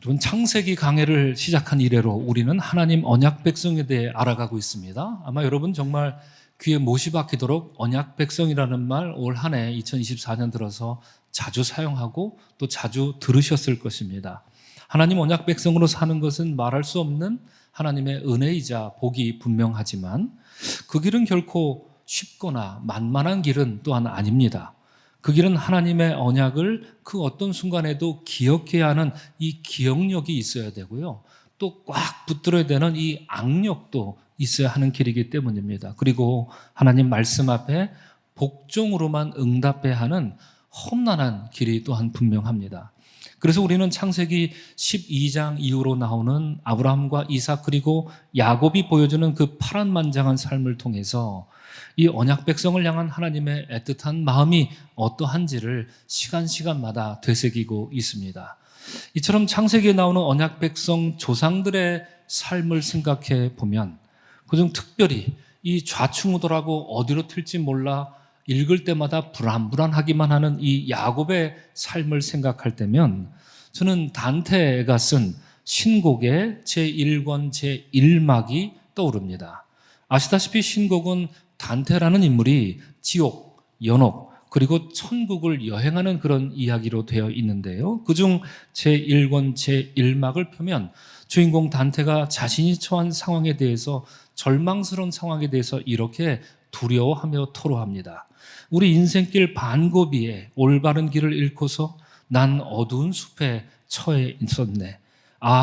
여러분, 창세기 강해를 시작한 이래로 우리는 하나님 언약 백성에 대해 알아가고 있습니다. 아마 여러분 정말 귀에 못이 박히도록 언약 백성이라는 말 올 한 해 2024년 들어서 자주 사용하고 또 자주 들으셨을 것입니다. 하나님 언약 백성으로 사는 것은 말할 수 없는 하나님의 은혜이자 복이 분명하지만 그 길은 결코 쉽거나 만만한 길은 또한 아닙니다. 그 길은 하나님의 언약을 그 어떤 순간에도 기억해야 하는 이 기억력이 있어야 되고요. 또 꽉 붙들어야 되는 이 악력도 있어야 하는 길이기 때문입니다. 그리고 하나님 말씀 앞에 복종으로만 응답해야 하는 험난한 길이 또한 분명합니다. 그래서 우리는 창세기 12장 이후로 나오는 아브라함과 이삭 그리고 야곱이 보여주는 그 파란만장한 삶을 통해서 이 언약 백성을 향한 하나님의 애틋한 마음이 어떠한지를 시간마다 되새기고 있습니다. 이처럼 창세기에 나오는 언약 백성 조상들의 삶을 생각해 보면 그중 특별히 이 좌충우돌하고 어디로 튈지 몰라 읽을 때마다 불안하기만 하는 이 야곱의 삶을 생각할 때면 저는 단테가 쓴 신곡의 제1권 제1막이 떠오릅니다. 아시다시피 신곡은 단테라는 인물이 지옥, 연옥, 그리고 천국을 여행하는 그런 이야기로 되어 있는데요. 그중 제1권 제1막을 펴면 주인공 단테가 자신이 처한 상황에 대해서 절망스러운 상황에 대해서 이렇게 두려워하며 토로합니다. 우리 인생길 반고비에 올바른 길을 잃고서 난 어두운 숲에 처해 있었네.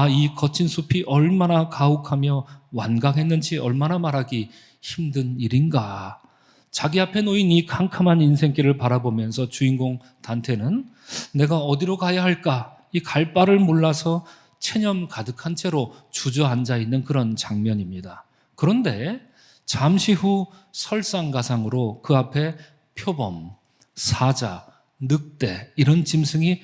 이 거친 숲이 얼마나 가혹하며 완강했는지 얼마나 말하기 힘든 일인가. 자기 앞에 놓인 이 캄캄한 인생길을 바라보면서 주인공 단테는 내가 어디로 가야 할까? 이 갈 바를 몰라서 체념 가득한 채로 주저앉아 있는 그런 장면입니다. 그런데 잠시 후 설상가상으로 그 앞에 표범, 사자, 늑대 이런 짐승이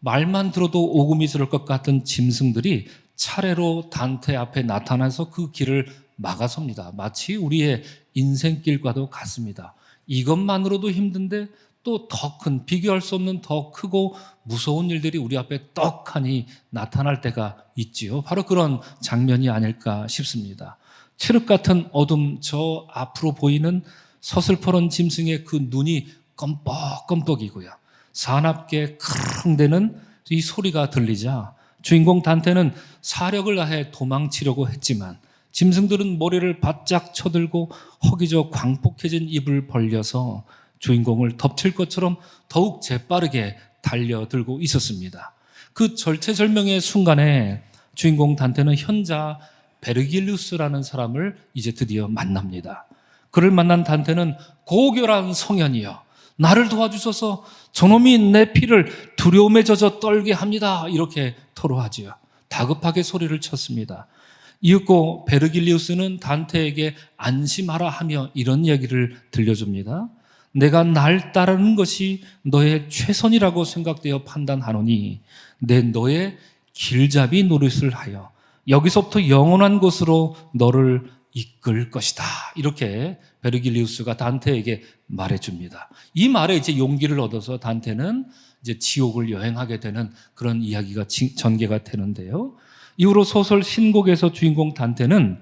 말만 들어도 오금이스러울 것 같은 짐승들이 차례로 단테 앞에 나타나서 그 길을 막아섭니다. 마치 우리의 인생길과도 같습니다. 이것만으로도 힘든데 또 더 큰, 비교할 수 없는 더 크고 무서운 일들이 우리 앞에 떡하니 나타날 때가 있지요. 바로 그런 장면이 아닐까 싶습니다. 칠흑 같은 어둠, 저 앞으로 보이는 서슬퍼런 짐승의 그 눈이 껌뻑껌뻑이고요. 사납게 크릉대는 이 소리가 들리자 주인공 단테는 사력을 다해 도망치려고 했지만 짐승들은 머리를 바짝 쳐들고 허기져 광폭해진 입을 벌려서 주인공을 덮칠 것처럼 더욱 재빠르게 달려들고 있었습니다. 그 절체절명의 순간에 주인공 단테는 현자 베르길리우스라는 사람을 이제 드디어 만납니다. 그를 만난 단테는 고결한 성현이여 나를 도와주소서 저놈이 내 피를 두려움에 젖어 떨게 합니다. 이렇게 토로하지요. 다급하게 소리를 쳤습니다. 이윽고 베르길리우스는 단테에게 안심하라 하며 이런 얘기를 들려줍니다. 내가 날 따르는 것이 너의 최선이라고 생각되어 판단하노니 너의 길잡이 노릇을 하여 여기서부터 영원한 곳으로 너를 이끌 것이다. 이렇게 베르길리우스가 단테에게 말해줍니다. 이 말에 이제 용기를 얻어서 단테는 이제 지옥을 여행하게 되는 그런 이야기가 전개가 되는데요. 이후로 소설 신곡에서 주인공 단테는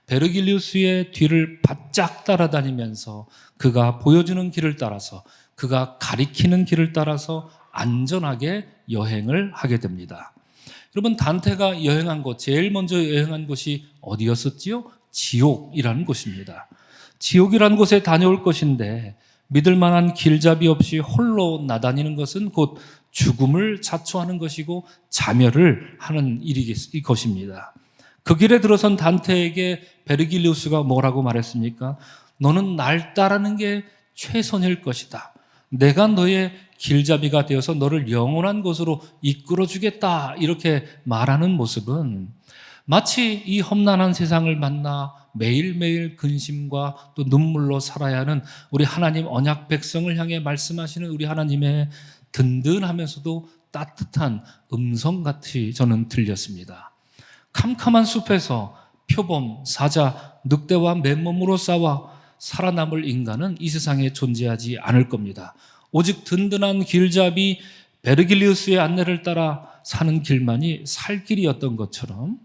베르길리우스의 뒤를 바짝 따라다니면서 그가 보여주는 길을 따라서 그가 가리키는 길을 따라서 안전하게 여행을 하게 됩니다. 여러분, 단테가 여행한 곳, 제일 먼저 여행한 곳이 어디였었지요? 지옥이라는 곳입니다. 지옥이라는 곳에 다녀올 것인데 믿을 만한 길잡이 없이 홀로 나다니는 것은 곧 죽음을 자초하는 것이고 자멸을 하는 일이 것입니다. 그 길에 들어선 단테에게 베르길리우스가 뭐라고 말했습니까? 너는 날 따르는 게 최선일 것이다. 내가 너의 길잡이가 되어서 너를 영원한 곳으로 이끌어주겠다. 이렇게 말하는 모습은 마치 이 험난한 세상을 만나 매일매일 근심과 또 눈물로 살아야 하는 우리 하나님 언약 백성을 향해 말씀하시는 우리 하나님의 든든하면서도 따뜻한 음성같이 저는 들렸습니다. 캄캄한 숲에서 표범, 사자, 늑대와 맨몸으로 싸워 살아남을 인간은 이 세상에 존재하지 않을 겁니다. 오직 든든한 길잡이 베르길리우스의 안내를 따라 사는 길만이 살 길이었던 것처럼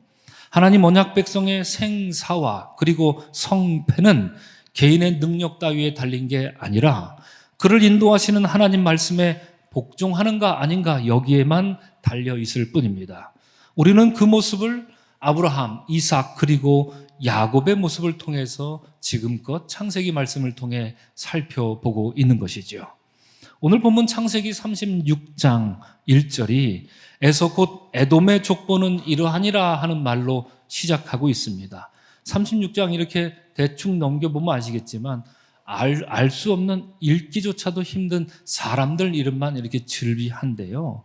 하나님 언약 백성의 생사와 그리고 성패는 개인의 능력 따위에 달린 게 아니라 그를 인도하시는 하나님 말씀에 복종하는가 아닌가 여기에만 달려 있을 뿐입니다. 우리는 그 모습을 아브라함, 이삭 그리고 야곱의 모습을 통해서 지금껏 창세기 말씀을 통해 살펴보고 있는 것이죠. 오늘 본문 창세기 36장 1절이 에서 곧 에돔의 족보는 이러하니라 하는 말로 시작하고 있습니다. 36장 이렇게 대충 넘겨보면 아시겠지만 알 수 없는 읽기조차도 힘든 사람들 이름만 이렇게 즐비한데요.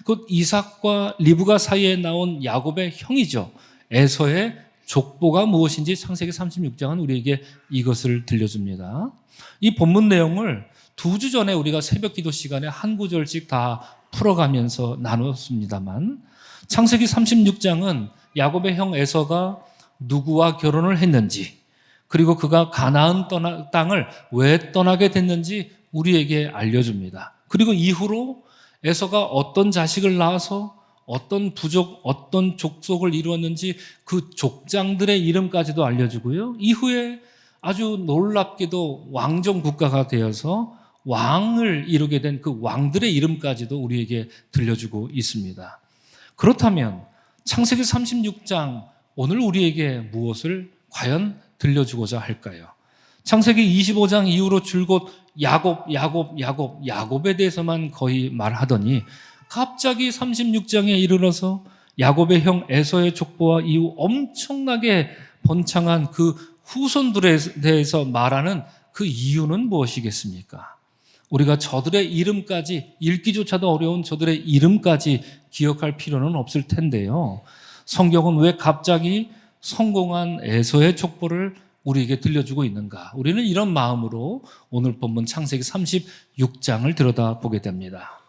곧 이삭과 리브가 사이에 나온 야곱의 형이죠. 에서의 족보가 무엇인지 창세기 36장은 우리에게 이것을 들려줍니다. 이 본문 내용을 2주 전에 우리가 새벽 기도 시간에 한 구절씩 다 풀어가면서 나눴습니다만 창세기 36장은 야곱의 형 에서가 누구와 결혼을 했는지 그리고 그가 가나안 땅을 왜 떠나게 됐는지 우리에게 알려줍니다. 그리고 이후로 에서가 어떤 자식을 낳아서 어떤 부족, 어떤 족속을 이루었는지 그 족장들의 이름까지도 알려주고요. 이후에 아주 놀랍게도 왕정 국가가 되어서 왕을 이루게 된 그 왕들의 이름까지도 우리에게 들려주고 있습니다. 그렇다면 창세기 36장 오늘 우리에게 무엇을 과연 들려주고자 할까요? 창세기 25장 이후로 줄곧 야곱에 대해서만 거의 말하더니 갑자기 36장에 이르러서 야곱의 형 에서의 족보와 이후 엄청나게 번창한 그 후손들에 대해서 말하는 그 이유는 무엇이겠습니까? 우리가 저들의 이름까지 읽기조차도 어려운 저들의 이름까지 기억할 필요는 없을 텐데요. 성경은 왜 갑자기 성공한 에서의 족보를 우리에게 들려주고 있는가? 우리는 이런 마음으로 오늘 본문 창세기 36장을 들여다보게 됩니다.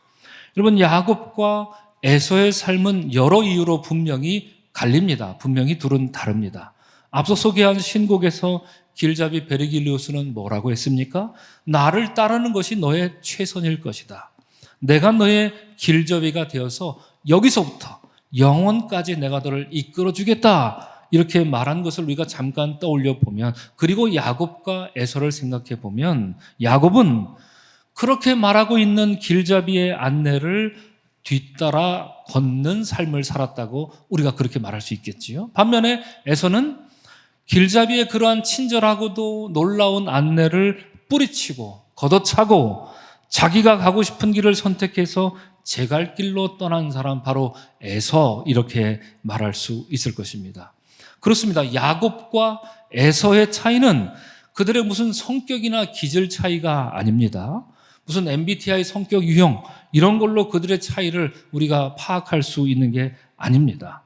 여러분, 야곱과 에서의 삶은 여러 이유로 분명히 갈립니다. 분명히 둘은 다릅니다. 앞서 소개한 신곡에서 길잡이 베르길리우스는 뭐라고 했습니까? 나를 따르는 것이 너의 최선일 것이다. 내가 너의 길잡이가 되어서 여기서부터 영원까지 내가 너를 이끌어주겠다. 이렇게 말한 것을 우리가 잠깐 떠올려 보면, 그리고 야곱과 에서를 생각해 보면 야곱은 그렇게 말하고 있는 길잡이의 안내를 뒤따라 걷는 삶을 살았다고 우리가 그렇게 말할 수 있겠지요. 반면에 에서는 길잡이의 그러한 친절하고도 놀라운 안내를 뿌리치고 걷어차고 자기가 가고 싶은 길을 선택해서 제 갈 길로 떠난 사람, 바로 에서, 이렇게 말할 수 있을 것입니다. 그렇습니다. 야곱과 에서의 차이는 그들의 무슨 성격이나 기질 차이가 아닙니다. 무슨 MBTI 성격 유형 이런 걸로 그들의 차이를 우리가 파악할 수 있는 게 아닙니다.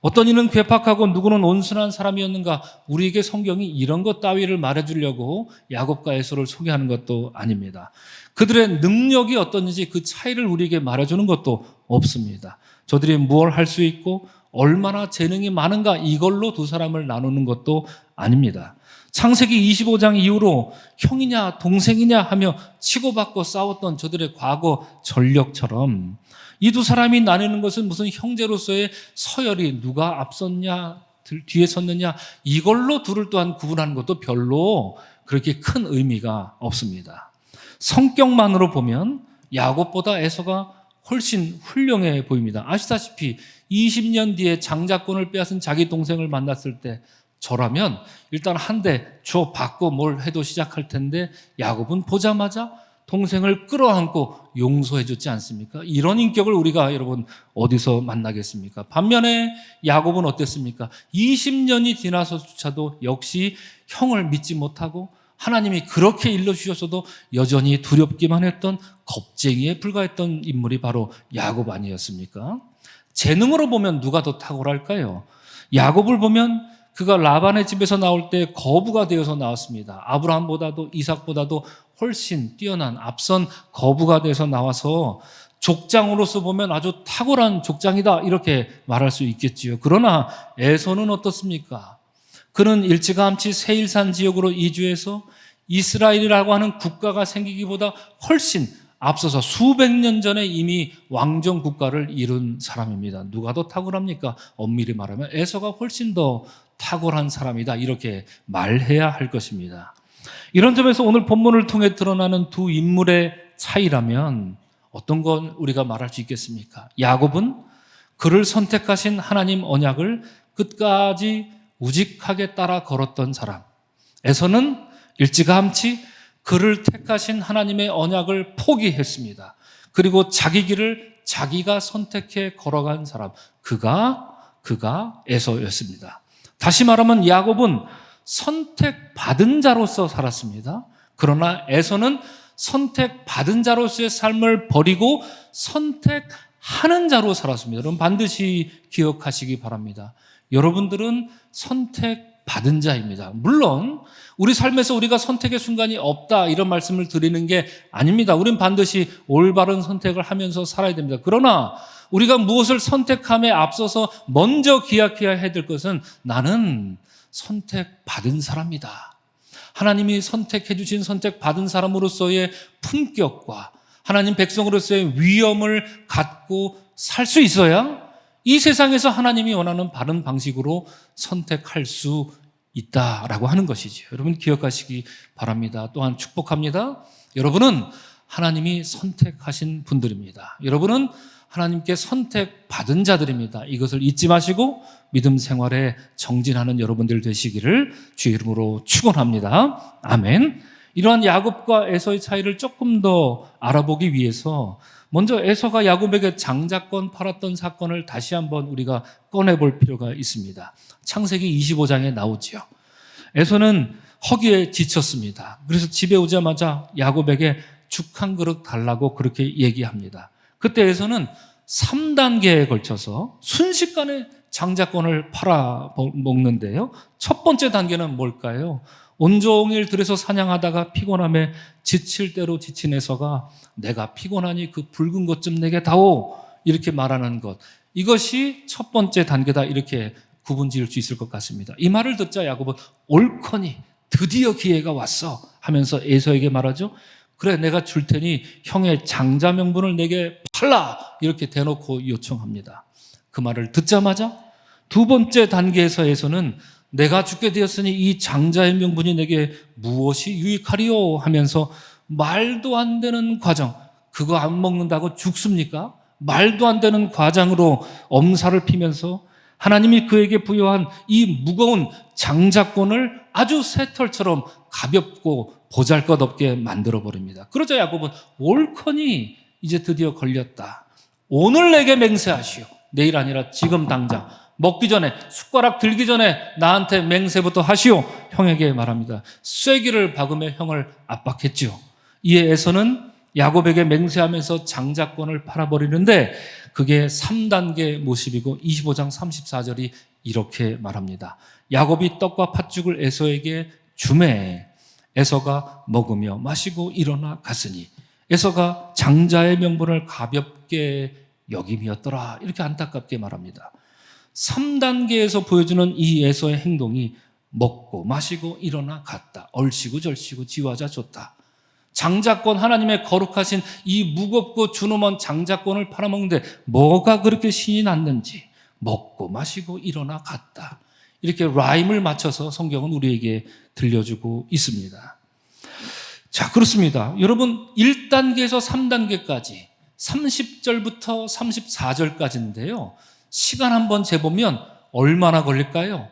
어떤 이는 괴팍하고 누구는 온순한 사람이었는가, 우리에게 성경이 이런 것 따위를 말해주려고 야곱과 에서를 소개하는 것도 아닙니다. 그들의 능력이 어떤지 그 차이를 우리에게 말해주는 것도 없습니다. 저들이 무엇을 할 수 있고 얼마나 재능이 많은가, 이걸로 두 사람을 나누는 것도 아닙니다. 창세기 25장 이후로 형이냐 동생이냐 하며 치고받고 싸웠던 저들의 과거 전력처럼 이 두 사람이 나누는 것은 무슨 형제로서의 서열이 누가 앞섰냐 뒤에 섰느냐, 이걸로 둘을 또한 구분하는 것도 별로 그렇게 큰 의미가 없습니다. 성격만으로 보면 야곱보다 에서가 훨씬 훌륭해 보입니다. 아시다시피 20년 뒤에 장자권을 빼앗은 자기 동생을 만났을 때 저라면 일단 한 대 줘 받고 뭘 해도 시작할 텐데, 야곱은 보자마자 동생을 끌어안고 용서해 줬지 않습니까? 이런 인격을 우리가 여러분 어디서 만나겠습니까? 반면에 야곱은 어땠습니까? 20년이 지나서조차도 역시 형을 믿지 못하고 하나님이 그렇게 일러주셨어도 여전히 두렵기만 했던 겁쟁이에 불과했던 인물이 바로 야곱 아니었습니까? 재능으로 보면 누가 더 탁월할까요? 야곱을 보면 그가 라반의 집에서 나올 때 거부가 되어서 나왔습니다. 아브라함보다도 이삭보다도 훨씬 뛰어난 앞선 거부가 돼서 나와서 족장으로서 보면 아주 탁월한 족장이다, 이렇게 말할 수 있겠지요. 그러나 에서는 어떻습니까? 그는 일찌감치 세일산 지역으로 이주해서 이스라엘이라고 하는 국가가 생기기보다 훨씬 앞서서 수백 년 전에 이미 왕정 국가를 이룬 사람입니다. 누가 더 탁월합니까? 엄밀히 말하면 에서가 훨씬 더 탁월한 사람이다, 이렇게 말해야 할 것입니다. 이런 점에서 오늘 본문을 통해 드러나는 두 인물의 차이라면 어떤 건 우리가 말할 수 있겠습니까? 야곱은 그를 선택하신 하나님 언약을 끝까지 우직하게 따라 걸었던 사람, 에서는 일찌감치 그를 택하신 하나님의 언약을 포기했습니다. 그리고 자기 길을 자기가 선택해 걸어간 사람, 그가 에서였습니다. 다시 말하면 야곱은 선택받은 자로서 살았습니다. 그러나 에서는 선택받은 자로서의 삶을 버리고 선택하는 자로 살았습니다. 여러분 반드시 기억하시기 바랍니다. 여러분들은 선택받은 자입니다. 물론 우리 삶에서 우리가 선택의 순간이 없다, 이런 말씀을 드리는 게 아닙니다. 우린 반드시 올바른 선택을 하면서 살아야 됩니다. 그러나 우리가 무엇을 선택함에 앞서서 먼저 기억해야 될 것은 나는 선택받은 사람이다. 하나님이 선택해 주신 선택받은 사람으로서의 품격과 하나님 백성으로서의 위엄을 갖고 살 수 있어야 이 세상에서 하나님이 원하는 바른 방식으로 선택할 수 있다라고 하는 것이죠. 여러분 기억하시기 바랍니다. 또한 축복합니다. 여러분은 하나님이 선택하신 분들입니다. 여러분은 하나님께 선택받은 자들입니다. 이것을 잊지 마시고 믿음 생활에 정진하는 여러분들 되시기를 주의 이름으로 축원합니다. 아멘. 이러한 야곱과 에서의 차이를 조금 더 알아보기 위해서 먼저 에서가 야곱에게 장자권 팔았던 사건을 다시 한번 우리가 꺼내볼 필요가 있습니다. 창세기 25장에 나오지요. 에서는 허기에 지쳤습니다. 그래서 집에 오자마자 야곱에게 죽 한 그릇 달라고 그렇게 얘기합니다. 그때 에서는 3단계에 걸쳐서 순식간에 장자권을 팔아먹는데요. 첫 번째 단계는 뭘까요? 온종일 들에서 사냥하다가 피곤함에 지칠 대로 지친 에서가 내가 피곤하니 그 붉은 것 좀 내게 다오, 이렇게 말하는 것, 이것이 첫 번째 단계다, 이렇게 구분 지을 수 있을 것 같습니다. 이 말을 듣자 야곱은 옳거니 드디어 기회가 왔어 하면서 에서에게 말하죠. 그래, 내가 줄 테니 형의 장자 명분을 내게 팔라, 이렇게 대놓고 요청합니다. 그 말을 듣자마자 두 번째 단계에서 에서는 내가 죽게 되었으니 이 장자의 명분이 내게 무엇이 유익하리요 하면서 말도 안 되는 과정, 그거 안 먹는다고 죽습니까? 말도 안 되는 과장으로 엄살을 피면서 하나님이 그에게 부여한 이 무거운 장자권을 아주 새털처럼 가볍고 보잘것없게 만들어버립니다. 그러자 야곱은 옳거니 이제 드디어 걸렸다. 오늘 내게 맹세하시오. 내일 아니라 지금 당장 먹기 전에, 숟가락 들기 전에 나한테 맹세부터 하시오. 형에게 말합니다. 쐐기를 박으며 형을 압박했죠. 이에 에서는 야곱에게 맹세하면서 장자권을 팔아버리는데 그게 3단계 모습이고 25장 34절이 이렇게 말합니다. 야곱이 떡과 팥죽을 에서에게 주매 에서가 먹으며 마시고 일어나 갔으니 에서가 장자의 명분을 가볍게 여김이었더라, 이렇게 안타깝게 말합니다. 3단계에서 보여주는 이 에서의 행동이 먹고 마시고 일어나 갔다, 얼씨구 절씨구 지화자 좋다. 장자권, 하나님의 거룩하신 이 무겁고 준엄한 장자권을 팔아먹는데 뭐가 그렇게 신이 났는지 먹고 마시고 일어나 갔다, 이렇게 라임을 맞춰서 성경은 우리에게 들려주고 있습니다. 자, 그렇습니다. 여러분 1단계에서 3단계까지 30절부터 34절까지인데요. 시간 한번 재보면 얼마나 걸릴까요?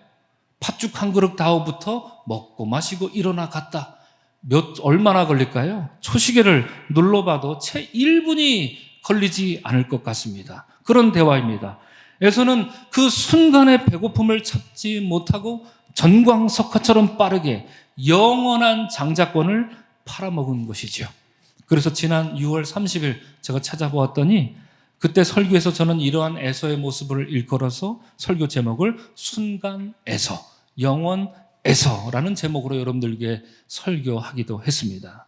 팥죽 한 그릇 다오부터 먹고 마시고 일어나 갔다. 얼마나 걸릴까요? 초시계를 눌러봐도 채 1분이 걸리지 않을 것 같습니다. 그런 대화입니다. 에서는 그 순간의 배고픔을 참지 못하고 전광석화처럼 빠르게 영원한 장자권을 팔아먹은 것이죠. 그래서 지난 6월 30일 제가 찾아보았더니 그때 설교에서 저는 이러한 에서의 모습을 일컬어서 설교 제목을 순간 에서, 영원 에서라는 제목으로 여러분들에게 설교하기도 했습니다.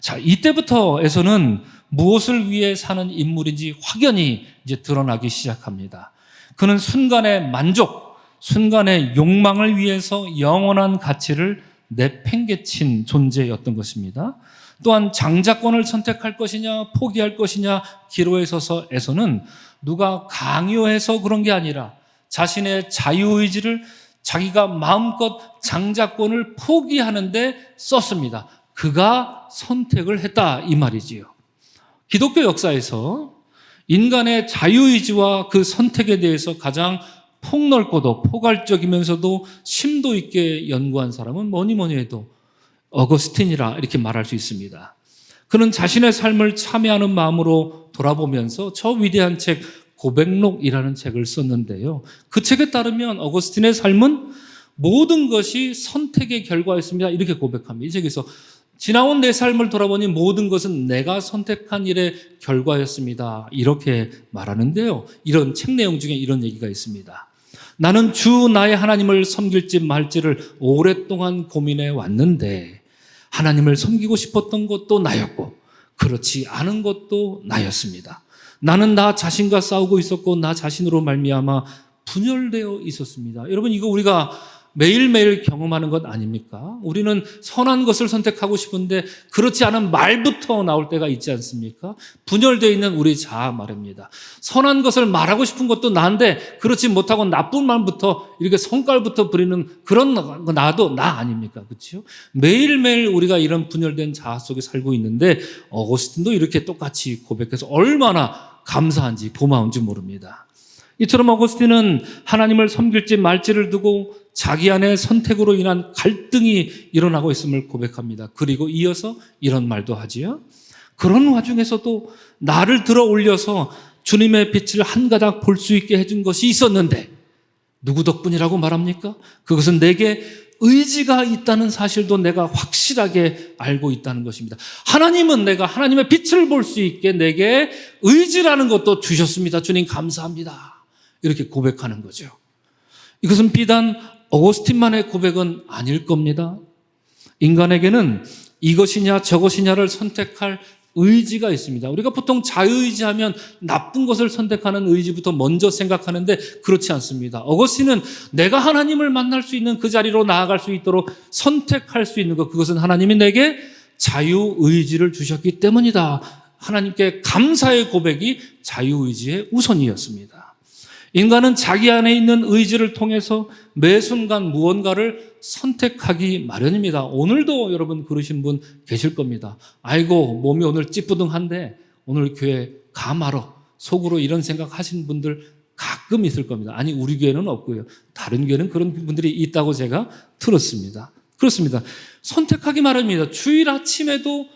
자, 이때부터 에서는 무엇을 위해 사는 인물인지 확연히 이제 드러나기 시작합니다. 그는 순간의 만족, 순간의 욕망을 위해서 영원한 가치를 내팽개친 존재였던 것입니다. 또한 장자권을 선택할 것이냐 포기할 것이냐 기로에 서서 에서는 누가 강요해서 그런 게 아니라 자신의 자유의지를 자기가 마음껏 장자권을 포기하는데 썼습니다. 그가 선택을 했다 이 말이지요. 기독교 역사에서 인간의 자유의지와 그 선택에 대해서 가장 폭넓고도 포괄적이면서도 심도 있게 연구한 사람은 뭐니 해도 어거스틴이라 이렇게 말할 수 있습니다. 그는 자신의 삶을 참여하는 마음으로 돌아보면서 저 위대한 책 고백록이라는 책을 썼는데요. 그 책에 따르면 어거스틴의 삶은 모든 것이 선택의 결과였습니다. 이렇게 고백합니다. 이 책에서 지나온 내 삶을 돌아보니 모든 것은 내가 선택한 일의 결과였습니다. 이렇게 말하는데요. 이런 책 내용 중에 이런 얘기가 있습니다. 나는 주 나의 하나님을 섬길지 말지를 오랫동안 고민해 왔는데 하나님을 섬기고 싶었던 것도 나였고 그렇지 않은 것도 나였습니다. 나는 나 자신과 싸우고 있었고 나 자신으로 말미암아 분열되어 있었습니다. 여러분 이거 우리가 매일매일 경험하는 것 아닙니까? 우리는 선한 것을 선택하고 싶은데 그렇지 않은 말부터 나올 때가 있지 않습니까? 분열되어 있는 우리 자아 말입니다. 선한 것을 말하고 싶은 것도 나인데 그렇지 못하고 나쁜 말부터 이렇게 성깔부터 부리는 그런 나도 나 아닙니까? 그렇죠? 매일매일 우리가 이런 분열된 자아 속에 살고 있는데 어거스틴도 이렇게 똑같이 고백해서 얼마나 감사한지 고마운지 모릅니다. 이처럼 어거스틴은 하나님을 섬길지 말지를 두고 자기 안에 선택으로 인한 갈등이 일어나고 있음을 고백합니다. 그리고 이어서 이런 말도 하지요. 그런 와중에서도 나를 들어 올려서 주님의 빛을 한 가닥 볼 수 있게 해준 것이 있었는데 누구 덕분이라고 말합니까? 그것은 내게 의지가 있다는 사실도 내가 확실하게 알고 있다는 것입니다. 하나님은 내가 하나님의 빛을 볼 수 있게 내게 의지라는 것도 주셨습니다. 주님 감사합니다. 이렇게 고백하는 거죠. 이것은 비단 어거스틴만의 고백은 아닐 겁니다. 인간에게는 이것이냐 저것이냐를 선택할 의지가 있습니다. 우리가 보통 자유의지하면 나쁜 것을 선택하는 의지부터 먼저 생각하는데 그렇지 않습니다. 어거스틴은 내가 하나님을 만날 수 있는 그 자리로 나아갈 수 있도록 선택할 수 있는 것, 그것은 하나님이 내게 자유의지를 주셨기 때문이다. 하나님께 감사의 고백이 자유의지의 우선이었습니다. 인간은 자기 안에 있는 의지를 통해서 매 순간 무언가를 선택하기 마련입니다. 오늘도 여러분 그러신 분 계실 겁니다. 아이고 몸이 오늘 찌뿌둥한데 오늘 교회 가마로 속으로 이런 생각 하신 분들 가끔 있을 겁니다. 아니 우리 교회는 없고요. 다른 교회는 그런 분들이 있다고 제가 들었습니다. 그렇습니다. 선택하기 마련입니다. 주일 아침에도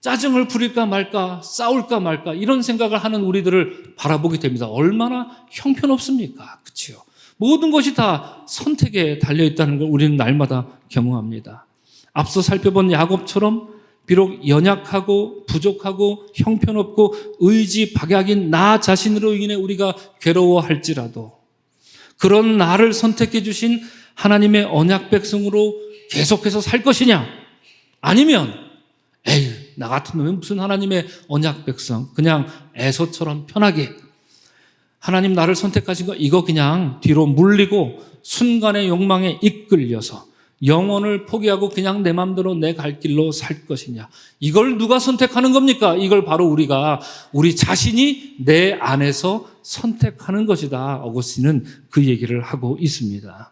짜증을 부릴까 말까, 싸울까 말까 이런 생각을 하는 우리들을 바라보게 됩니다. 얼마나 형편없습니까? 그렇죠? 모든 것이 다 선택에 달려있다는 걸 우리는 날마다 경험합니다. 앞서 살펴본 야곱처럼 비록 연약하고 부족하고 형편없고 의지 박약인 나 자신으로 인해 우리가 괴로워할지라도 그런 나를 선택해 주신 하나님의 언약 백성으로 계속해서 살 것이냐? 아니면 에이 나 같은 놈은 무슨 하나님의 언약 백성, 그냥 에서처럼 편하게 하나님 나를 선택하신 거 이거 그냥 뒤로 물리고 순간의 욕망에 이끌려서 영혼을 포기하고 그냥 내 마음대로 내 갈 길로 살 것이냐. 이걸 누가 선택하는 겁니까? 이걸 바로 우리 자신이 내 안에서 선택하는 것이다. 어거스틴은 그 얘기를 하고 있습니다.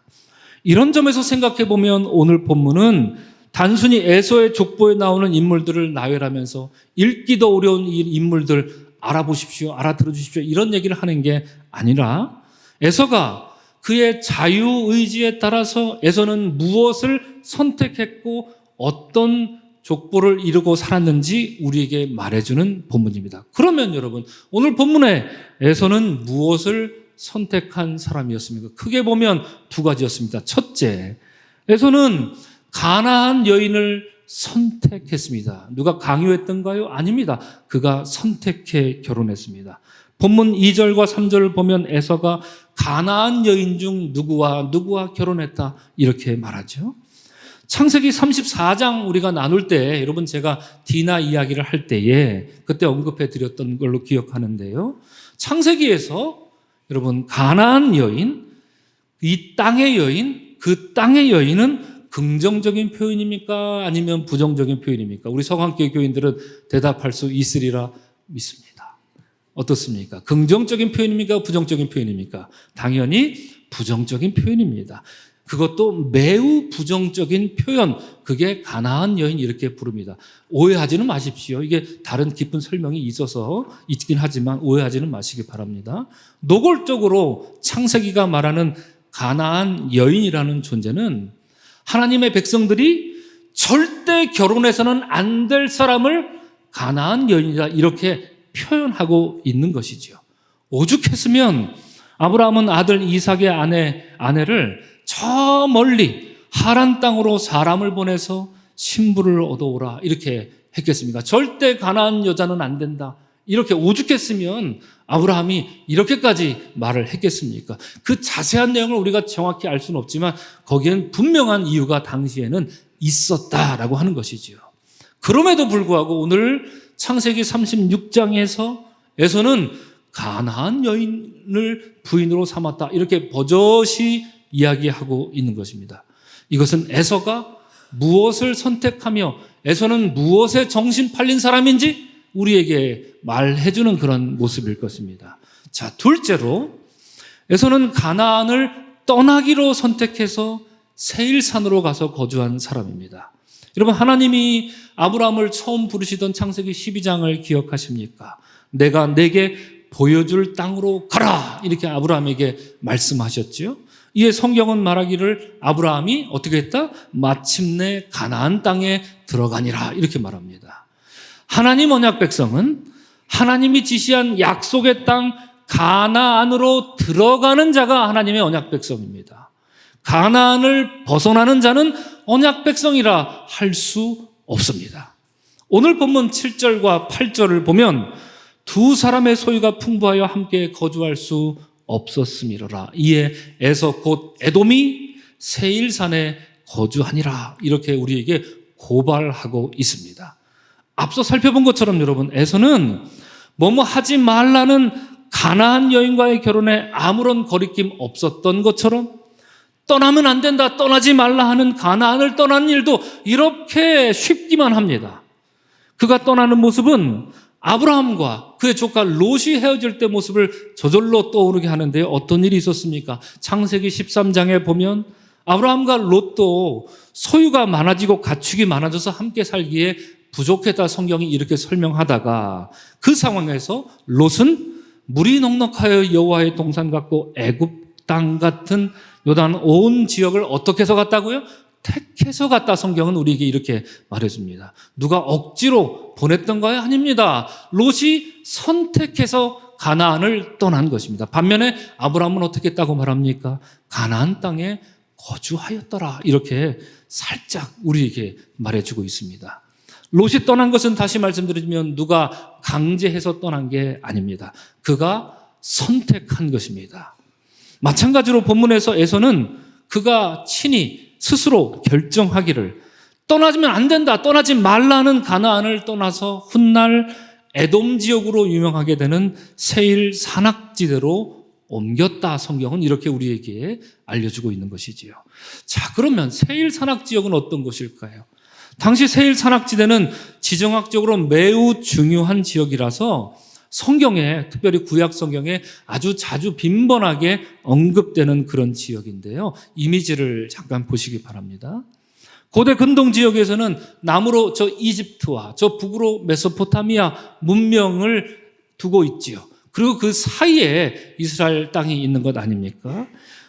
이런 점에서 생각해 보면 오늘 본문은 단순히 에서의 족보에 나오는 인물들을 나열하면서 읽기도 어려운 이 인물들 알아보십시오, 알아들어 주십시오 이런 얘기를 하는 게 아니라 에서가 그의 자유의지에 따라서 에서는 무엇을 선택했고 어떤 족보를 이루고 살았는지 우리에게 말해주는 본문입니다. 그러면 여러분 오늘 본문에 에서는 무엇을 선택한 사람이었습니까? 크게 보면 두 가지였습니다. 첫째, 에서는 가나안 여인을 선택했습니다. 누가 강요했던가요? 아닙니다. 그가 선택해 결혼했습니다. 본문 2절과 3절을 보면 에서가 가나안 여인 중 누구와 결혼했다 이렇게 말하죠. 창세기 34장 우리가 나눌 때 여러분 제가 디나 이야기를 할 때에 그때 언급해 드렸던 걸로 기억하는데요. 창세기에서 여러분 가나안 여인, 이 땅의 여인, 그 땅의 여인은 긍정적인 표현입니까? 아니면 부정적인 표현입니까? 우리 서강교회 교인들은 대답할 수 있으리라 믿습니다. 어떻습니까? 긍정적인 표현입니까? 부정적인 표현입니까? 당연히 부정적인 표현입니다. 그것도 매우 부정적인 표현, 그게 가나안 여인 이렇게 부릅니다. 오해하지는 마십시오. 이게 다른 깊은 설명이 있어서 있긴 하지만 오해하지는 마시기 바랍니다. 노골적으로 창세기가 말하는 가나안 여인이라는 존재는 하나님의 백성들이 절대 결혼해서는 안 될 사람을 가나안 여인이다 이렇게 표현하고 있는 것이죠. 오죽했으면 아브라함은 아들 이삭의 아내를 저 멀리 하란 땅으로 사람을 보내서 신부를 얻어오라 이렇게 했겠습니까? 절대 가나안 여자는 안 된다. 이렇게 오죽했으면 아브라함이 이렇게까지 말을 했겠습니까? 그 자세한 내용을 우리가 정확히 알 수는 없지만 거기엔 분명한 이유가 당시에는 있었다라고 하는 것이죠. 그럼에도 불구하고 오늘 창세기 36장에서 에서는 가나안 여인을 부인으로 삼았다 이렇게 버젓이 이야기하고 있는 것입니다. 이것은 에서가 무엇을 선택하며 에서는 무엇에 정신 팔린 사람인지 우리에게 말해주는 그런 모습일 것입니다. 자, 둘째로 에서는 가나안을 떠나기로 선택해서 세일산으로 가서 거주한 사람입니다. 여러분, 하나님이 아브라함을 처음 부르시던 창세기 12장을 기억하십니까? 내가 내게 보여줄 땅으로 가라 이렇게 아브라함에게 말씀하셨죠. 이에 성경은 말하기를 아브라함이 어떻게 했다? 마침내 가나안 땅에 들어가니라 이렇게 말합니다. 하나님 언약 백성은 하나님이 지시한 약속의 땅 가나안으로 들어가는 자가 하나님의 언약 백성입니다. 가나안을 벗어나는 자는 언약 백성이라 할 수 없습니다. 오늘 본문 7절과 8절을 보면 두 사람의 소유가 풍부하여 함께 거주할 수 없었음이로라. 이에 에서 곧 에돔이 세일산에 거주하니라. 이렇게 우리에게 고발하고 있습니다. 앞서 살펴본 것처럼 여러분, 에서는 뭐뭐 하지 말라는 가나안 여인과의 결혼에 아무런 거리낌 없었던 것처럼 떠나면 안 된다, 떠나지 말라 하는 가나안을 떠난 일도 이렇게 쉽기만 합니다. 그가 떠나는 모습은 아브라함과 그의 조카 롯이 헤어질 때 모습을 저절로 떠오르게 하는데요. 어떤 일이 있었습니까? 창세기 13장에 보면 아브라함과 롯도 소유가 많아지고 가축이 많아져서 함께 살기에 부족했다 성경이 이렇게 설명하다가 그 상황에서 롯은 물이 넉넉하여 여호와의 동산 같고 애굽 땅 같은 요단 온 지역을 어떻게 해서 갔다고요? 택해서 갔다 성경은 우리에게 이렇게 말해줍니다. 누가 억지로 보냈던 거야? 아닙니다. 롯이 선택해서 가나안을 떠난 것입니다. 반면에 아브라함은 어떻게 했다고 말합니까? 가나안 땅에 거주하였더라. 이렇게 살짝 우리에게 말해주고 있습니다. 롯이 떠난 것은 다시 말씀드리면 누가 강제해서 떠난 게 아닙니다. 그가 선택한 것입니다. 마찬가지로 본문에서는 그가 친히 스스로 결정하기를 떠나지면 안 된다, 떠나지 말라는 가나안을 떠나서 훗날 에돔 지역으로 유명하게 되는 세일 산악지대로 옮겼다. 성경은 이렇게 우리에게 알려주고 있는 것이지요. 자, 그러면 세일 산악지역은 어떤 곳일까요? 당시 세일 산악지대는 지정학적으로 매우 중요한 지역이라서 성경에, 특별히 구약 성경에 아주 자주 빈번하게 언급되는 그런 지역인데요. 이미지를 잠깐 보시기 바랍니다. 고대 근동 지역에서는 남으로 저 이집트와 저 북으로 메소포타미아 문명을 두고 있지요. 그리고 그 사이에 이스라엘 땅이 있는 것 아닙니까?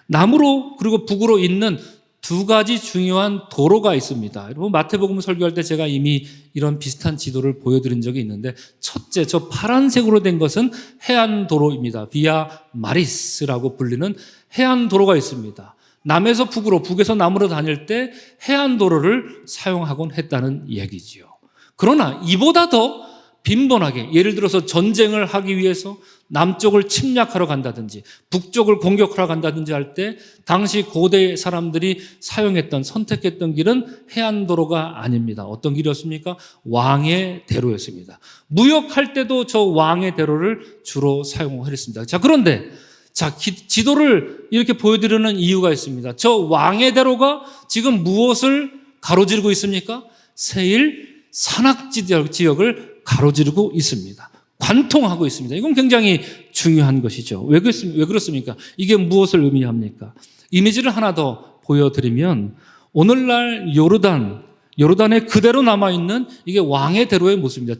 남으로 그리고 북으로 있는 두 가지 중요한 도로가 있습니다. 여러분, 마태복음 설교할 때 제가 이미 이런 비슷한 지도를 보여드린 적이 있는데, 첫째, 저 파란색으로 된 것은 해안도로입니다. 비아 마리스라고 불리는 해안도로가 있습니다. 남에서 북으로, 북에서 남으로 다닐 때 해안도로를 사용하곤 했다는 이야기지요. 그러나 이보다 더 빈번하게, 예를 들어서 전쟁을 하기 위해서 남쪽을 침략하러 간다든지 북쪽을 공격하러 간다든지 할 때 당시 고대 사람들이 사용했던, 선택했던 길은 해안도로가 아닙니다. 어떤 길이었습니까? 왕의 대로였습니다. 무역할 때도 저 왕의 대로를 주로 사용을 했습니다. 자, 그런데 자, 지도를 이렇게 보여드리는 이유가 있습니다. 저 왕의 대로가 지금 무엇을 가로지르고 있습니까? 세일 산악 지역을 가로지르고 있습니다. 관통하고 있습니다. 이건 굉장히 중요한 것이죠. 왜 그렇습니까? 이게 무엇을 의미합니까? 이미지를 하나 더 보여드리면 오늘날 요르단에 그대로 남아있는 이게 왕의 대로의 모습입니다.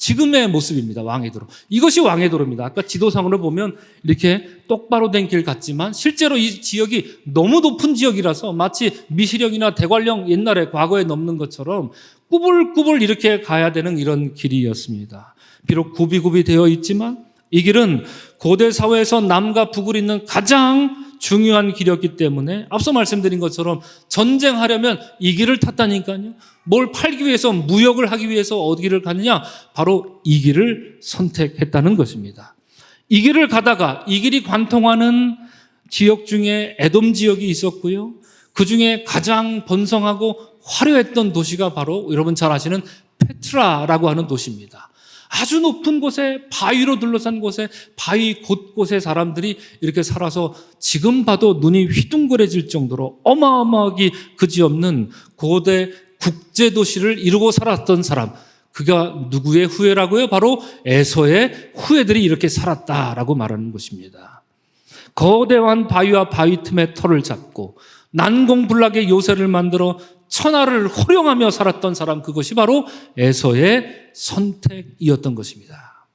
지금의 모습입니다. 왕의 도로. 이것이 왕의 도로입니다. 아까 지도상으로 보면 이렇게 똑바로 된 길 같지만 실제로 이 지역이 너무 높은 지역이라서 마치 미시령이나 대관령 옛날에 과거에 넘는 것처럼 꾸불꾸불 이렇게 가야 되는 이런 길이었습니다. 비록 굽이굽이 되어 있지만 이 길은 고대 사회에서 남과 북을 잇는 가장 중요한 길이었기 때문에 앞서 말씀드린 것처럼 전쟁하려면 이 길을 탔다니까요. 뭘 팔기 위해서 무역을 하기 위해서 어디를 갔느냐? 바로 이 길을 선택했다는 것입니다. 이 길을 가다가 이 길이 관통하는 지역 중에 에돔 지역이 있었고요. 그 중에 가장 번성하고 화려했던 도시가 바로 여러분 잘 아시는 페트라라고 하는 도시입니다. 아주 높은 곳에 바위로 둘러싼 곳에 바위 곳곳에 사람들이 이렇게 살아서 지금 봐도 눈이 휘둥그레질 정도로 어마어마하게 그지없는 고대 국제도시를 이루고 살았던 사람, 그가 누구의 후예라고요? 바로 에서의 후예들이 이렇게 살았다라고 말하는 것입니다. 거대한 바위와 바위 틈에 터를 잡고 난공불락의 요새를 만들어 천하를 호령하며 살았던 사람, 그것이 바로 에서의 선택이었던 것입니다.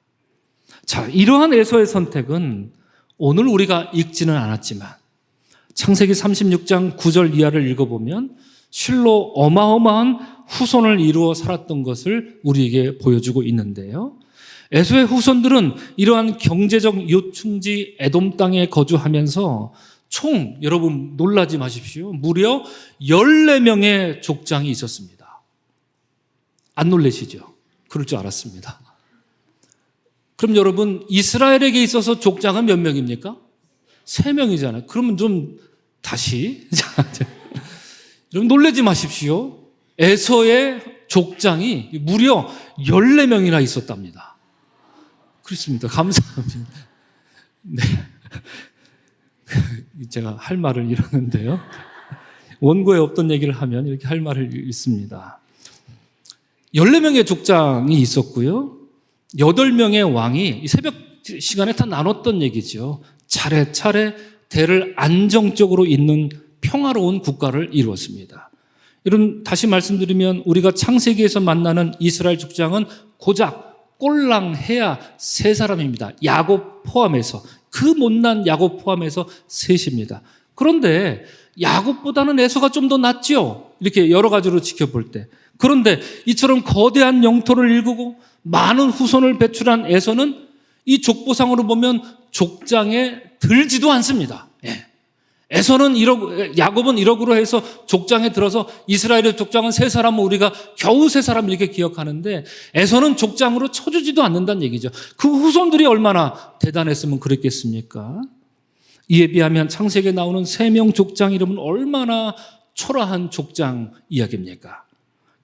자, 이러한 에서의 선택은 오늘 우리가 읽지는 않았지만 창세기 36장 9절 이하를 읽어보면 실로 어마어마한 후손을 이루어 살았던 것을 우리에게 보여주고 있는데요. 에서의 후손들은 이러한 경제적 요충지 에돔 땅에 거주하면서 총, 여러분 놀라지 마십시오, 무려 14명의 족장이 있었습니다. 안 놀라시죠? 그럴 줄 알았습니다. 그럼 여러분 이스라엘에게 있어서 족장은 몇 명입니까? 3명이잖아요. 그러면 좀 다시 여러분 놀라지 마십시오. 에서의 족장이 무려 14명이나 있었답니다. 그렇습니다. 감사합니다. 네. 제가 할 말을 잃었는데요. 원고에 없던 얘기를 하면 이렇게 할 말을 잃습니다. 14명의 족장이 있었고요. 8명의 왕이 새벽 시간에 다 나눴던 얘기죠. 차례차례 대를 안정적으로 잇는 평화로운 국가를 이루었습니다. 이런 다시 말씀드리면 우리가 창세기에서 만나는 이스라엘 족장은 고작 꼴랑해야 3사람입니다. 야곱 포함해서, 그 못난 야곱 포함해서 3입니다. 그런데 야곱보다는 에서가 좀 더 낫죠. 이렇게 여러 가지로 지켜볼 때. 그런데 이처럼 거대한 영토를 일구고 많은 후손을 배출한 에서는 이 족보상으로 보면 족장에 들지도 않습니다. 예. 에서는 야곱은 1억으로 해서 족장에 들어서 이스라엘의 족장은 3사람은 우리가 겨우 3사람 이렇게 기억하는데 에서는 족장으로 쳐주지도 않는다는 얘기죠. 그 후손들이 얼마나 대단했으면 그랬겠습니까? 이에 비하면 창세기에 나오는 3명 족장 이름은 얼마나 초라한 족장 이야기입니까?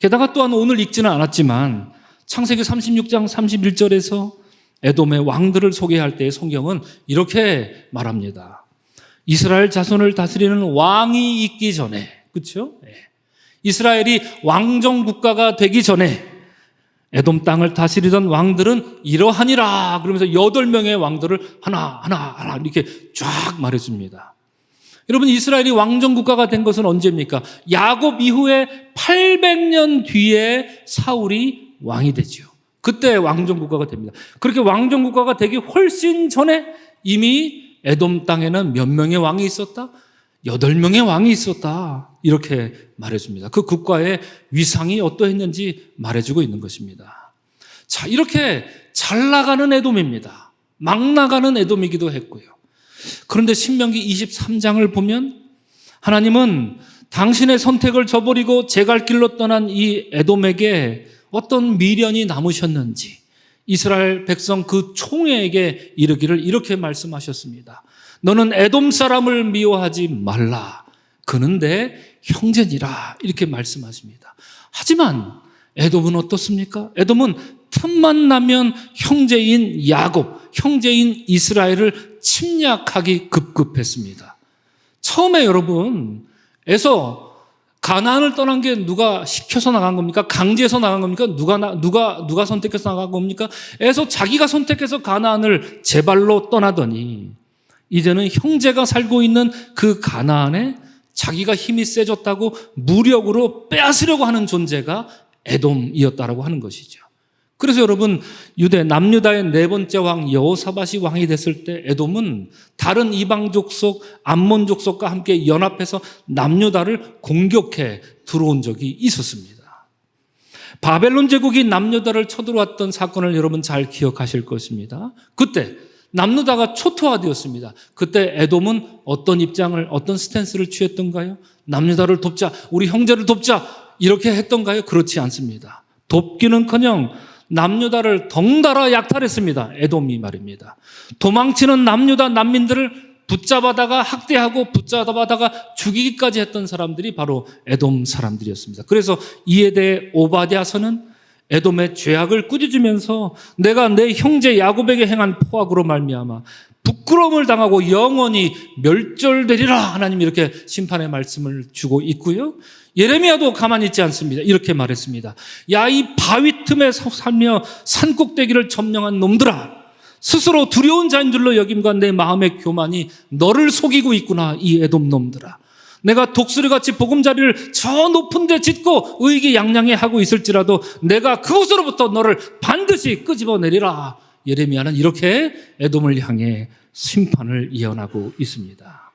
게다가 또한 오늘 읽지는 않았지만 창세기 36장 31절에서 에돔의 왕들을 소개할 때 성경은 이렇게 말합니다. 이스라엘 자손을 다스리는 왕이 있기 전에, 그렇죠? 이스라엘이 왕정 국가가 되기 전에 에돔 땅을 다스리던 왕들은 이러하니라 그러면서 8명의 왕들을 하나 이렇게 쫙 말해줍니다. 여러분, 이스라엘이 왕정 국가가 된 것은 언제입니까? 야곱 이후에 800년 뒤에 사울이 왕이 되죠. 그때 왕정 국가가 됩니다. 그렇게 왕정 국가가 되기 훨씬 전에 이미 에돔 땅에는 몇 명의 왕이 있었다? 8명의 왕이 있었다. 이렇게 말해줍니다. 그 국가의 위상이 어떠했는지 말해주고 있는 것입니다. 자, 이렇게 잘 나가는 에돔입니다. 막 나가는 에돔이기도 했고요. 그런데 신명기 23장을 보면 하나님은 당신의 선택을 저버리고 제 갈 길로 떠난 이 에돔에게 어떤 미련이 남으셨는지 이스라엘 백성 그 총회에게 이르기를 이렇게 말씀하셨습니다. 너는 에돔 사람을 미워하지 말라. 그는 내 형제니라. 이렇게 말씀하십니다. 하지만 에돔은 어떻습니까? 에돔은 틈만 나면 형제인 야곱, 형제인 이스라엘을 침략하기 급급했습니다. 처음에 여러분, 에서 가나안을 떠난 게 누가 시켜서 나간 겁니까? 강제해서 나간 겁니까? 누가 선택해서 나간 겁니까? 에서 자기가 선택해서 가나안을 제 발로 떠나더니 이제는 형제가 살고 있는 그 가나안에 자기가 힘이 세졌다고 무력으로 빼앗으려고 하는 존재가 에돔이었다라고 하는 것이죠. 그래서 여러분, 남유다의 네 번째 왕 여호사밧이 왕이 됐을 때 에돔은 다른 이방 족속 암몬 족속과 함께 연합해서 남유다를 공격해 들어온 적이 있었습니다. 바벨론 제국이 남유다를 쳐들어왔던 사건을 여러분 잘 기억하실 것입니다. 그때 남유다가 초토화되었습니다. 그때 에돔은 어떤 스탠스를 취했던가요? 남유다를 돕자, 우리 형제를 돕자, 이렇게 했던가요? 그렇지 않습니다. 돕기는커녕 남유다를 덩달아 약탈했습니다. 에돔이 말입니다. 도망치는 남유다 난민들을 붙잡아다가 학대하고 붙잡아다가 죽이기까지 했던 사람들이 바로 에돔 사람들이었습니다. 그래서 이에 대해 오바댜서는 에돔의 죄악을 꾸짖으면서 내가 내 형제 야곱에게 행한 포악으로 말미암아 부끄러움을 당하고 영원히 멸절되리라, 하나님이 이렇게 심판의 말씀을 주고 있고요. 예레미야도 가만히 있지 않습니다. 이렇게 말했습니다. 야, 이 바위 틈에 살며 산꼭대기를 점령한 놈들아, 스스로 두려운 자인 줄로 여김과 내 마음의 교만이 너를 속이고 있구나. 이 에돔 놈들아, 내가 독수리같이 보금자리를 저 높은 데 짓고 의기양양해 하고 있을지라도 내가 그곳으로부터 너를 반드시 끄집어내리라. 예레미야는 이렇게 에돔을 향해 심판을 예언하고 있습니다.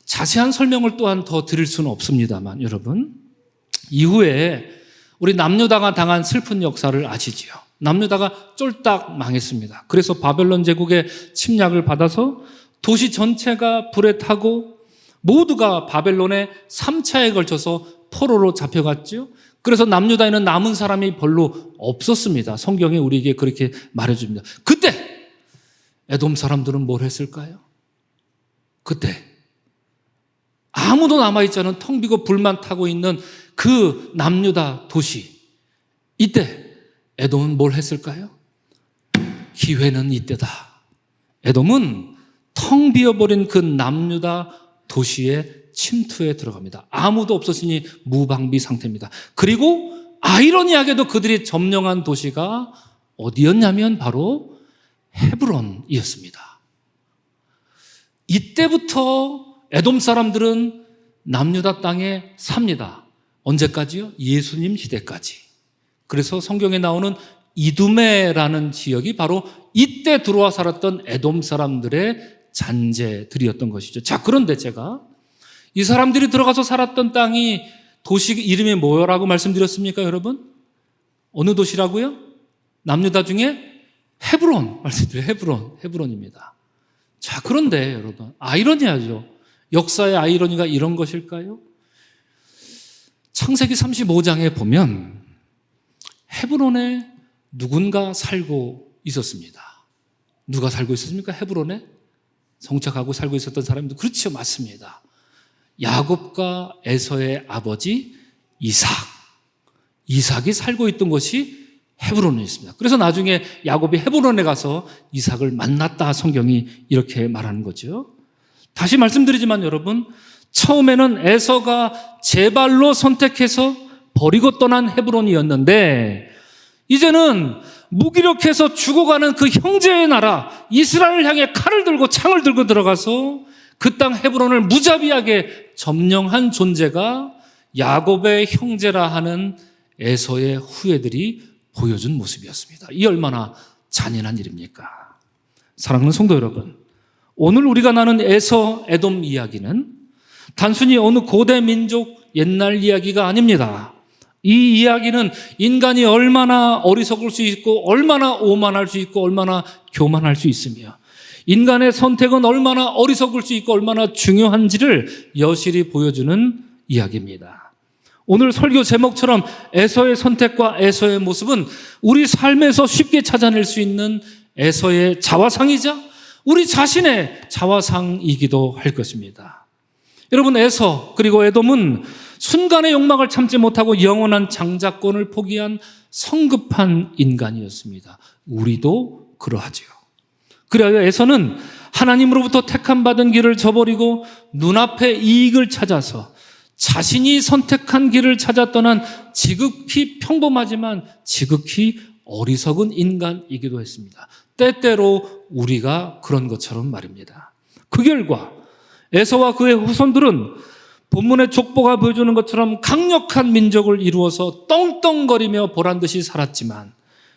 자세한 설명을 또한 더 드릴 수는 없습니다만 여러분, 이후에 우리 남유다가 당한 슬픈 역사를 아시지요. 남유다가 쫄딱 망했습니다. 그래서 바벨론 제국의 침략을 받아서 도시 전체가 불에 타고 모두가 바벨론에 3차에 걸쳐서 포로로 잡혀갔죠. 그래서 남유다에는 남은 사람이 별로 없었습니다. 성경이 우리에게 그렇게 말해줍니다. 그때 에돔 사람들은 뭘 했을까요? 그때 아무도 남아있지 않은 텅 비고 불만 타고 있는 그 남유다 도시, 이때 에돔은 뭘 했을까요? 기회는 이때다. 에돔은 텅 비어버린 그 남유다 도시에 침투에 들어갑니다. 아무도 없었으니 무방비 상태입니다. 그리고 아이러니하게도 그들이 점령한 도시가 어디였냐면 바로 헤브론이었습니다. 이때부터 에돔 사람들은 남유다 땅에 삽니다. 언제까지요? 예수님 시대까지. 그래서 성경에 나오는 이두메라는 지역이 바로 이때 들어와 살았던 에돔 사람들의 잔재들이었던 것이죠. 자, 그런데 제가 이 사람들이 들어가서 살았던 땅이 도시 이름이 뭐라고 말씀드렸습니까, 여러분? 어느 도시라고요? 남유다 중에 헤브론 말씀드려요. 헤브론입니다. 자, 그런데 여러분, 아이러니하죠. 역사의 아이러니가 이런 것일까요? 창세기 35장에 보면 헤브론에 누군가 살고 있었습니다. 누가 살고 있었습니까? 헤브론에 정착하고 살고 있었던 사람도 그렇죠, 맞습니다. 야곱과 에서의 아버지 이삭이 살고 있던 곳이 헤브론에 있습니다. 그래서 나중에 야곱이 헤브론에 가서 이삭을 만났다, 성경이 이렇게 말하는 거죠. 다시 말씀드리지만 여러분, 처음에는 에서가 제 발로 선택해서 버리고 떠난 헤브론이었는데 이제는 무기력해서 죽어가는 그 형제의 나라 이스라엘을 향해 칼을 들고 창을 들고 들어가서 그 땅 헤브론을 무자비하게 점령한 존재가 야곱의 형제라 하는 에서의 후예들이 보여준 모습이었습니다. 이 얼마나 잔인한 일입니까? 사랑하는 성도 여러분, 오늘 우리가 나눈 에서 에돔 이야기는 단순히 어느 고대 민족 옛날 이야기가 아닙니다. 이 이야기는 인간이 얼마나 어리석을 수 있고 얼마나 오만할 수 있고 얼마나 교만할 수 있으며 인간의 선택은 얼마나 어리석을 수 있고 얼마나 중요한지를 여실히 보여주는 이야기입니다. 오늘 설교 제목처럼 에서의 선택과 에서의 모습은 우리 삶에서 쉽게 찾아낼 수 있는 에서의 자화상이자 우리 자신의 자화상이기도 할 것입니다. 여러분, 에서 그리고 에돔은 순간의 욕망을 참지 못하고 영원한 장자권을 포기한 성급한 인간이었습니다. 우리도 그러하지요. 그래야 에서는 하나님으로부터 택함받은 길을 저버리고 눈앞의 이익을 찾아서 자신이 선택한 길을 찾아 떠난 지극히 평범하지만 지극히 어리석은 인간이기도 했습니다. 때때로 우리가 그런 것처럼 말입니다. 그 결과 에서와 그의 후손들은 본문의 족보가 보여주는 것처럼 강력한 민족을 이루어서 떵떵거리며 보란듯이 살았지만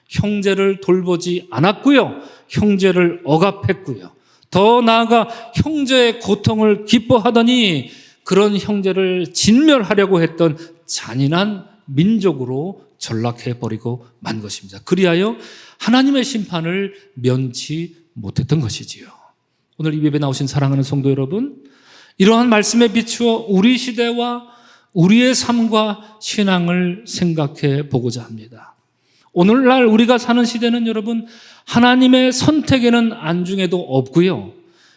형제를 돌보지 않았고요. 형제를 억압했고요. 더 나아가 형제의 고통을 기뻐하더니 그런 형제를 진멸하려고 했던 잔인한 민족으로 전락해버리고 만 것입니다. 그리하여 하나님의 심판을 면치 못했던 것이지요. 오늘 이 예배 나오신 사랑하는 성도 여러분, 이러한 말씀에 비추어 우리 시대와 우리의 삶과 신앙을 생각해 보고자 합니다. 오늘날 우리가 사는 시대는 여러분 하나님의 선택에는 안중에도 없고요.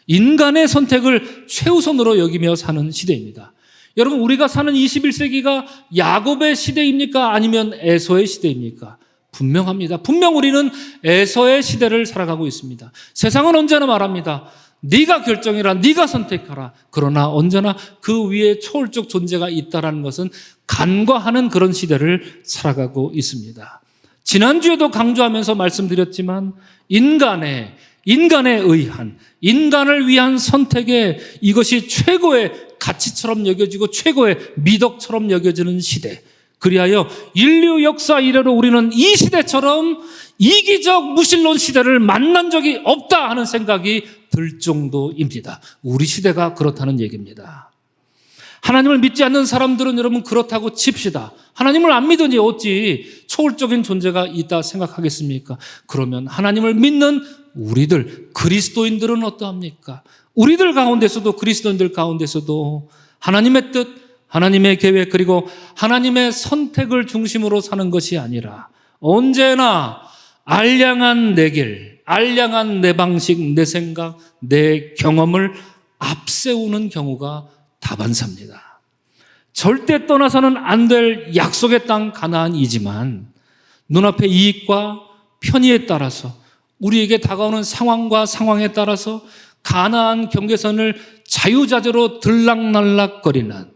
인간의 선택을 최우선으로 여기며 사는 시대입니다. 여러분 우리가 사는 21세기가 야곱의 시대입니까? 아니면 에서의 시대입니까? 분명합니다. 분명 우리는 에서의 시대를 살아가고 있습니다. 세상은 언제나 말합니다. 네가 결정해라, 네가 선택하라. 그러나 언제나 그 위에 초월적 존재가 있다는 것은 간과하는 그런 시대를 살아가고 있습니다. 지난주에도 강조하면서 말씀드렸지만 인간에 의한, 인간을 위한 선택에 이것이 최고의 가치처럼 여겨지고 최고의 미덕처럼 여겨지는 시대. 그리하여 인류 역사 이래로 우리는 이 시대처럼 이기적 무신론 시대를 만난 적이 없다 하는 생각이 들 정도입니다. 우리 시대가 그렇다는 얘기입니다. 하나님을 믿지 않는 사람들은 여러분 그렇다고 칩시다. 하나님을 안 믿으니 어찌 초월적인 존재가 있다 생각하겠습니까? 그러면 하나님을 믿는 우리들, 그리스도인들은 어떠합니까? 우리들 가운데서도, 그리스도인들 가운데서도 하나님의 뜻, 하나님의 계획, 그리고 하나님의 선택을 중심으로 사는 것이 아니라 언제나 알량한 내 길, 알량한 내 방식, 내 생각, 내 경험을 앞세우는 경우가 다반사입니다. 절대 떠나서는 안 될 약속의 땅 가나안이지만 눈앞의 이익과 편의에 따라서 우리에게 다가오는 상황과 상황에 따라서 가나안 경계선을 자유자재로 들락날락거리는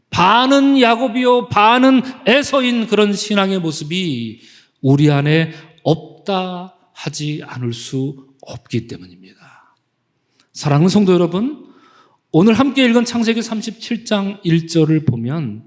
반은 야곱이요 반은 에서인 그런 신앙의 모습이 우리 안에 없다 하지 않을 수 없기 때문입니다. 사랑하는 성도 여러분, 오늘 함께 읽은 창세기 37장 1절을 보면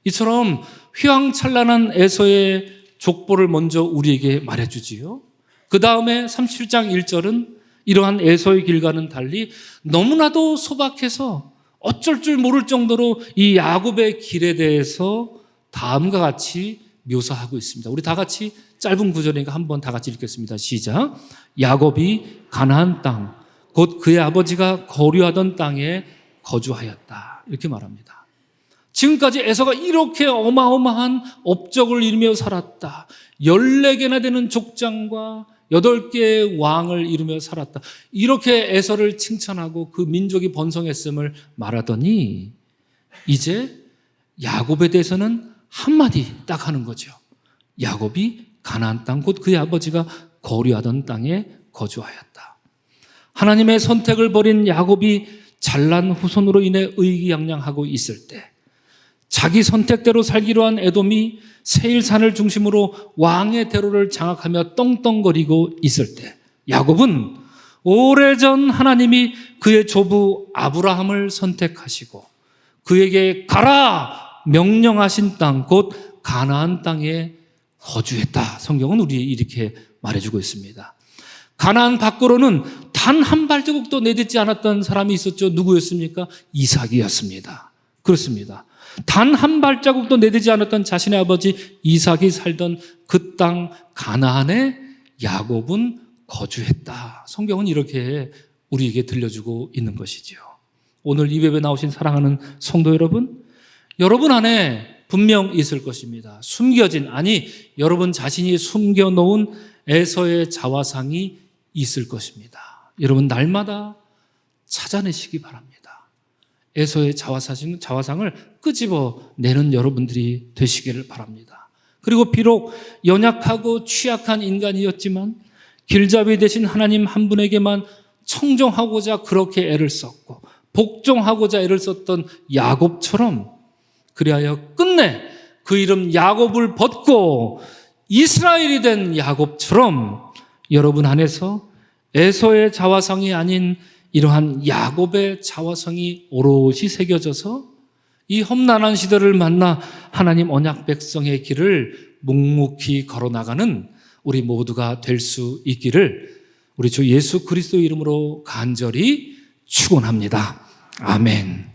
이처럼 휘황찬란한 에서의 족보를 먼저 우리에게 말해주지요. 그 다음에 37장 1절은 이러한 에서의 길과는 달리 너무나도 소박해서 어쩔 줄 모를 정도로 이 야곱의 길에 대해서 다음과 같이 묘사하고 있습니다. 우리 다 같이 짧은 구절이니까 한번 다 같이 읽겠습니다. 시작. 야곱이 가나안 땅, 곧 그의 아버지가 거류하던 땅에 거주하였다. 이렇게 말합니다. 지금까지 에서가 이렇게 어마어마한 업적을 이루며 살았다. 14개나 되는 족장과 8개의 왕을 이루며 살았다. 이렇게 에서를 칭찬하고 그 민족이 번성했음을 말하더니 이제 야곱에 대해서는 한마디 딱 하는 거죠. 야곱이 가나안 땅, 곧 그의 아버지가 거류하던 땅에 거주하였다. 하나님의 선택을 버린 야곱이 잘난 후손으로 인해 의기양양하고 있을 때 자기 선택대로 살기로 한 에돔이 세일산을 중심으로 왕의 대로를 장악하며 떵떵거리고 있을 때 야곱은 오래전 하나님이 그의 조부 아브라함을 선택하시고 그에게 가라 명령하신 땅, 곧 가나안 땅에 거주했다. 성경은 우리 이렇게 말해주고 있습니다. 가나안 밖으로는 단 한 발자국도 내딛지 않았던 사람이 있었죠. 누구였습니까? 이삭이었습니다. 그렇습니다. 단 한 발자국도 내딛지 않았던 자신의 아버지 이삭이 살던 그 땅 가나안에 야곱은 거주했다. 성경은 이렇게 우리에게 들려주고 있는 것이죠. 오늘 이 예배에 나오신 사랑하는 성도 여러분, 여러분 안에 분명 있을 것입니다. 숨겨진, 아니 여러분 자신이 숨겨놓은 에서의 자화상이 있을 것입니다. 여러분 날마다 찾아내시기 바랍니다. 에서의 자화상을 끄집어내는 여러분들이 되시기를 바랍니다. 그리고 비록 연약하고 취약한 인간이었지만 길잡이 되신 하나님 한 분에게만 청정하고자 그렇게 애를 썼고 복종하고자 애를 썼던 야곱처럼, 그리하여 끝내 그 이름 야곱을 벗고 이스라엘이 된 야곱처럼 여러분 안에서 에서의 자화상이 아닌 이러한 야곱의 자화상이 오롯이 새겨져서 이 험난한 시대를 만나 하나님 언약 백성의 길을 묵묵히 걸어나가는 우리 모두가 될 수 있기를 우리 주 예수 그리스도 이름으로 간절히 축원합니다. 아멘.